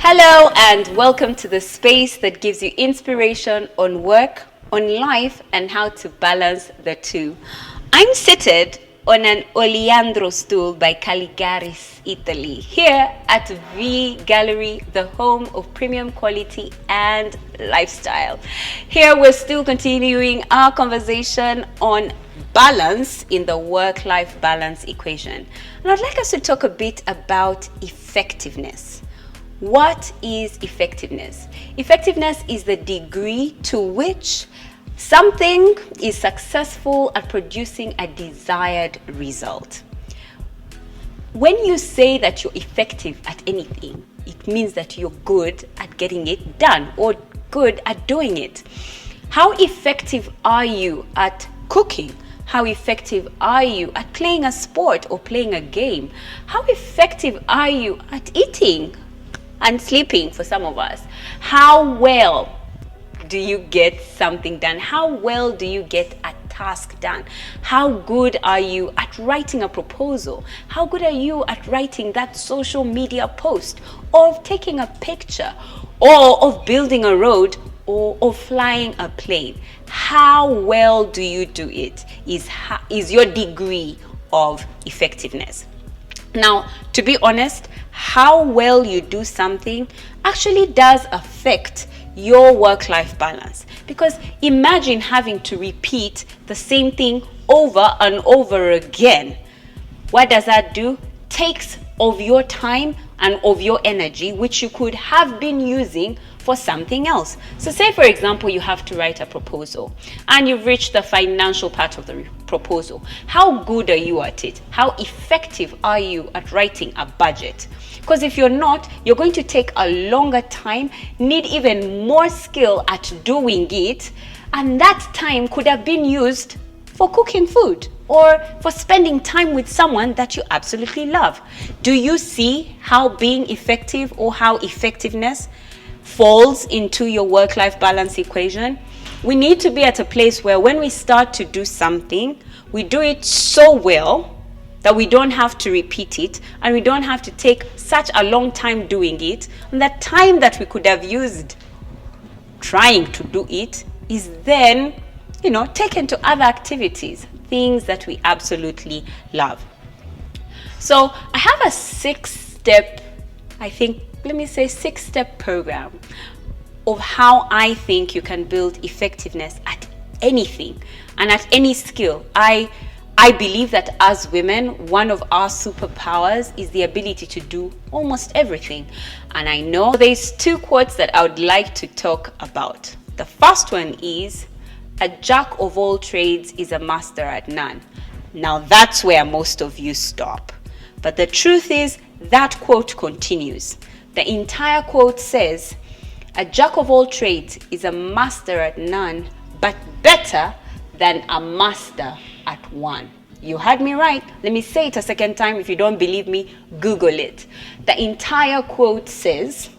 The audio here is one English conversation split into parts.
Hello and welcome to the space that gives you inspiration on work, on life, and how to balance the two. I'm seated on an oleandro stool by Caligaris, Italy, here at V Gallery, the home of premium quality and lifestyle. Here we're still continuing our conversation on balance in the work-life balance equation. And I'd like us to talk a bit about effectiveness. What is effectiveness? Effectiveness is the degree to which something is successful at producing a desired result. When you say that you're effective at anything, it means that you're good at getting it done or good at doing it. How effective are you at cooking? How effective are you at playing a sport or playing a game? How effective are you at eating and sleeping for some of us? How well do you get something done? How well do you get a task done? How good are you at writing a proposal? How good are you at writing that social media post, or of taking a picture, or of building a road, or of flying a plane? How well do you do it is your degree of effectiveness. Now, to be honest, how well you do something actually does affect your work-life balance. Because imagine having to repeat the same thing over and over again. What does that do? Takes of your time and of your energy, which you could have been using for something else. So say, for example, you have to write a proposal and you've reached the financial part of the proposal. How good are you at it? How effective are you at writing a budget? Because if you're not, you're going to take a longer time, need even more skill at doing it, and that time could have been used for cooking food or for spending time with someone that you absolutely love. Do you see how being effective or how effectiveness falls into your work-life balance equation? We need to be at a place where when we start to do something, we do it so well that we don't have to repeat it and we don't have to take such a long time doing it. And that time that we could have used trying to do it is then, taken to other activities, things that we absolutely love. So I have a six-step program of how I think you can build effectiveness at anything and at any skill. I believe that as women, one of our superpowers is the ability to do almost everything. And I know there's two quotes that I would like to talk about. The first one is, "A jack of all trades is a master at none." Now that's where most of you stop. But the truth is, that quote continues. The entire quote says, "A jack of all trades is a master at none, but better than a master at one." You heard me right. Let me say it a second time. If you don't believe me, Google it. The entire quote says,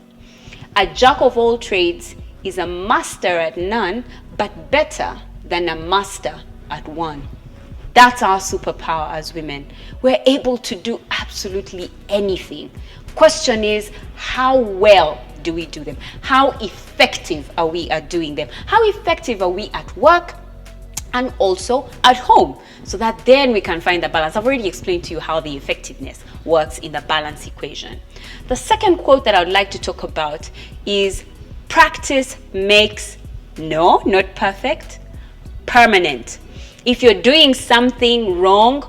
"A jack of all trades is a master at none, but better than a master at one." That's our superpower as women. We're able to do absolutely anything. Question is, how well do we do them? How effective are we at doing them? How effective are we at work and also at home? So that then we can find the balance. I've already explained to you how the effectiveness works in the balance equation. The second quote that I would like to talk about is, "Practice makes, not perfect, permanent." If you're doing something wrong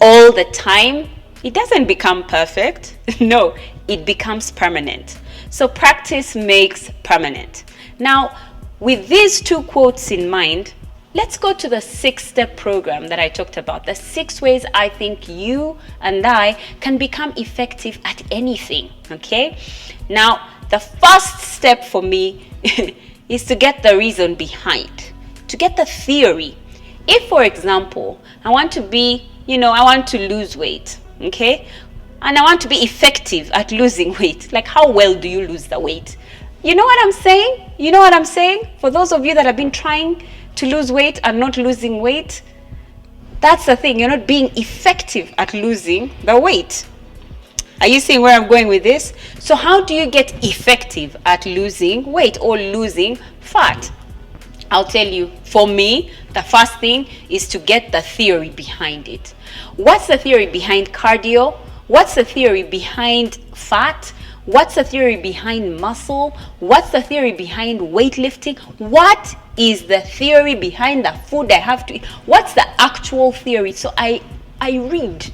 all the time, it doesn't become perfect. No, it becomes permanent. So practice makes permanent. Now, with these two quotes in mind, let's go to the six-step program that I talked about. The 6 ways I think you and I can become effective at anything, okay? Now, the first step for me is to get the reason behind, to get the theory. If, for example, I want to lose weight, okay? And I want to be effective at losing weight. Like, how well do you lose the weight? You know what I'm saying? For those of you that have been trying to lose weight and not losing weight, that's the thing. You're not being effective at losing the weight. Are you seeing where I'm going with this? So how do you get effective at losing weight or losing fat? I'll tell you, for me, the first thing is to get the theory behind it. What's the theory behind cardio? What's the theory behind fat? What's the theory behind muscle? What's the theory behind weightlifting? What is the theory behind the food I have to eat? What's the actual theory? So I read.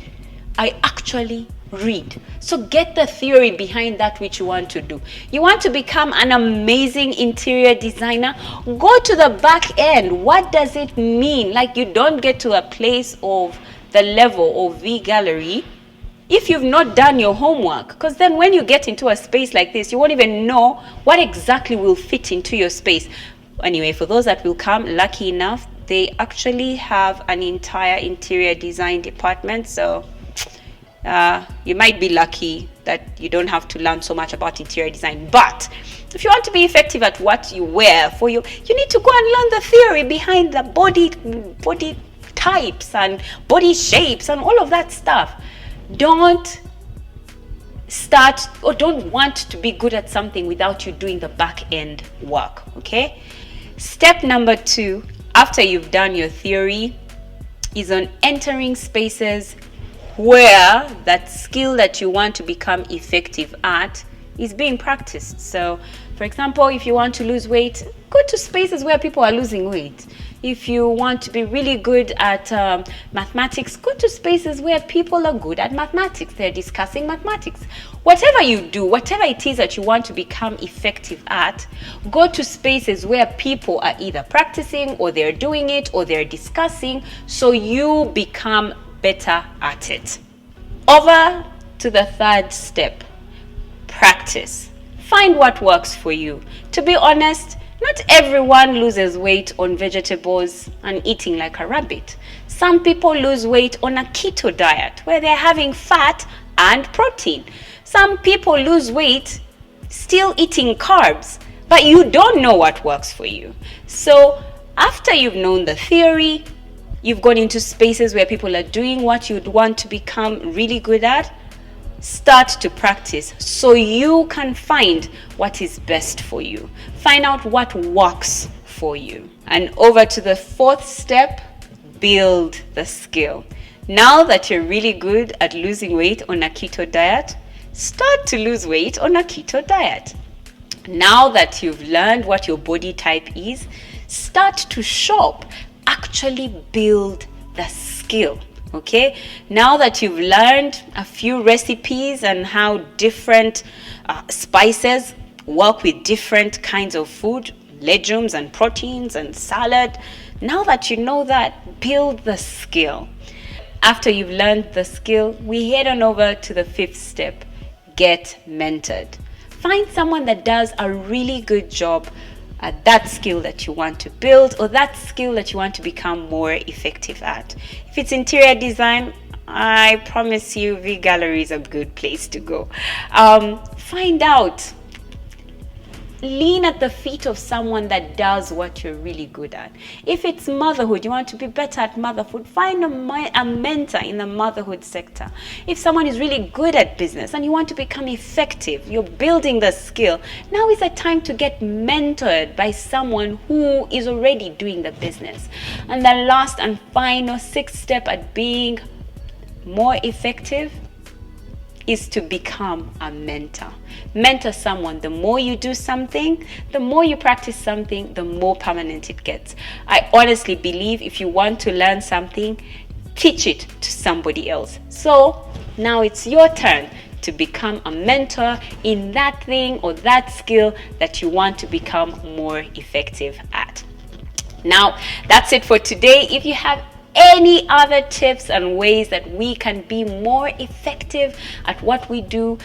I actually read. So get the theory behind that which you want to do. You want to become an amazing interior designer? Go to the back end. What does it mean? Like, you don't get to a place of the level of V Gallery if you've not done your homework, because then when you get into a space like this, you won't even know what exactly will fit into your space. Anyway, for those that will come, lucky enough, they actually have an entire interior design department. So you might be lucky that you don't have to learn so much about interior design. But if you want to be effective at what you wear, you need to go and learn the theory behind the body types and body shapes and all of that stuff. Don't start or don't want to be good at something without you doing the back end work, okay? Step number 2, after you've done your theory, is on entering spaces where that skill that you want to become effective at is being practiced. So, for example, if you want to lose weight, go to spaces where people are losing weight. If you want to be really good at mathematics, go to spaces where people are good at mathematics. They're discussing mathematics. Whatever you do, whatever it is that you want to become effective at, go to spaces where people are either practicing or they're doing it or they're discussing, so you become better at it. Over to the third step, practice. Find what works for you. To be honest, not everyone loses weight on vegetables and eating like a rabbit. Some people lose weight on a keto diet where they're having fat and protein. Some people lose weight still eating carbs, but you don't know what works for you. So after you've known the theory, you've gone into spaces where people are doing what you'd want to become really good at, start to practice so you can find what is best for you. Find out what works for you. And over to the fourth step, build the skill. Now that you're really good at losing weight on a keto diet, start to lose weight on a keto diet. Now that you've learned what your body type is, start to shop. Actually build the skill. Okay, now that you've learned a few recipes and how different spices work with different kinds of food, legumes and proteins and salad, now that you know that, build the skill. After you've learned the skill, we head on over to the fifth step, get mentored. Find someone that does a really good job at that skill that you want to build or that skill that you want to become more effective at. If it's interior design, I promise you V Gallery is a good place to go. Find out. Lean at the feet of someone that does what you're really good at. If it's motherhood, you want to be better at motherhood, find a mentor in the motherhood sector. If someone is really good at business and you want to become effective, you're building the skill, now is the time to get mentored by someone who is already doing the business. And the last and final sixth step at being more effective is to become a mentor. Mentor someone. The more you do something, the more you practice something, the more permanent it gets. I honestly believe if you want to learn something, teach it to somebody else. So now it's your turn to become a mentor in that thing or that skill that you want to become more effective at. Now, that's it for today. If you have any other tips and ways that we can be more effective at what we do,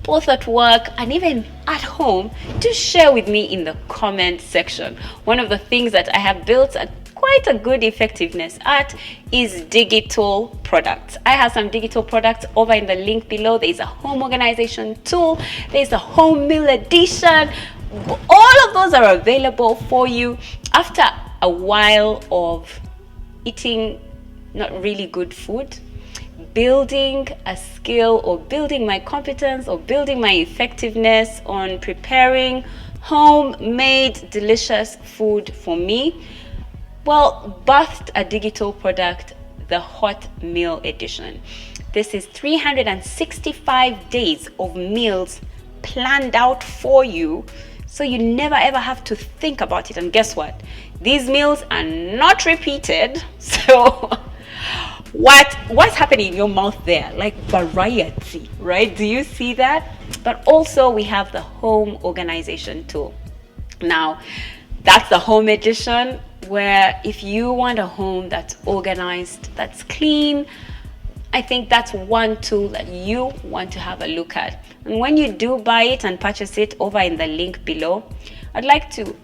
both at work and even at home, do share with me in the comment section. One of the things that I have built quite a good effectiveness at is digital products. I have some digital products over in the link below. There's a home organization tool, there's a home meal edition. All of those are available for you. After a while of eating not really good food, building a skill or building my competence or building my effectiveness on preparing homemade delicious food for me, well, birthed a digital product, the Hot Meal Edition. This is 365 days of meals planned out for you, so you never ever have to think about it. And guess what? These meals are not repeated. So what's happening in your mouth there? Like variety, right? Do you see that? But also we have the home organization tool. Now, that's the home edition, where if you want a home that's organized, that's clean, I think that's one tool that you want to have a look at. And when you do buy it and purchase it over in the link below, I'd like to,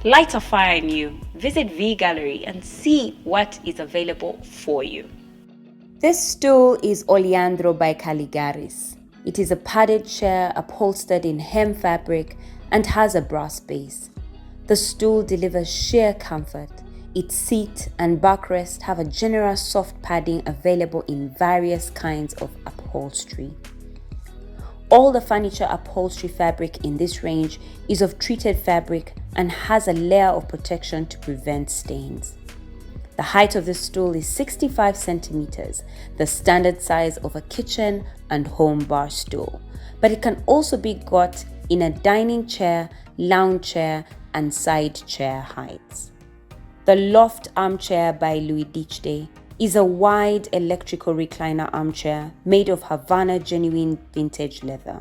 light a fire in you. Visit V Gallery and see what is available for you. This stool is Oleandro by Caligaris. It is a padded chair upholstered in hemp fabric and has a brass base. The stool delivers sheer comfort. Its seat and backrest have a generous soft padding available in various kinds of upholstery. All the furniture upholstery fabric in this range is of treated fabric and has a layer of protection to prevent stains. The height of this stool is 65 centimeters, the standard size of a kitchen and home bar stool, but it can also be got in a dining chair, lounge chair, and side chair heights. The Loft Armchair by Louis Dichday is a wide electrical recliner armchair made of Havana genuine vintage leather.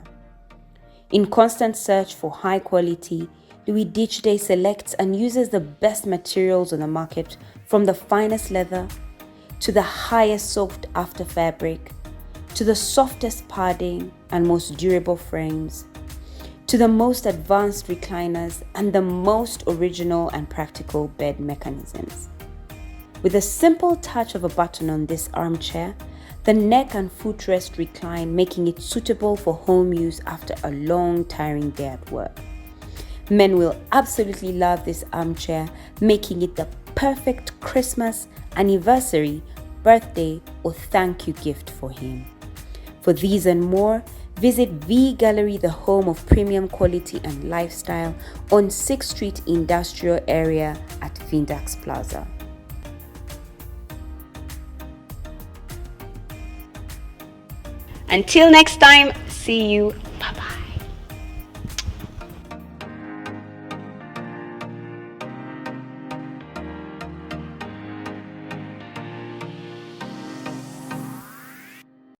In constant search for high quality, Louis Dichday selects and uses the best materials on the market, from the finest leather to the highest sought after fabric, to the softest padding and most durable frames, to the most advanced recliners and the most original and practical bed mechanisms. With a simple touch of a button on this armchair, the neck and footrest recline, making it suitable for home use after a long, tiring day at work. Men will absolutely love this armchair, making it the perfect Christmas, anniversary, birthday, or thank you gift for him. For these and more, visit V Gallery, the home of premium quality and lifestyle, on 6th Street Industrial Area at Vindax Plaza. Until next time, see you. Bye-bye.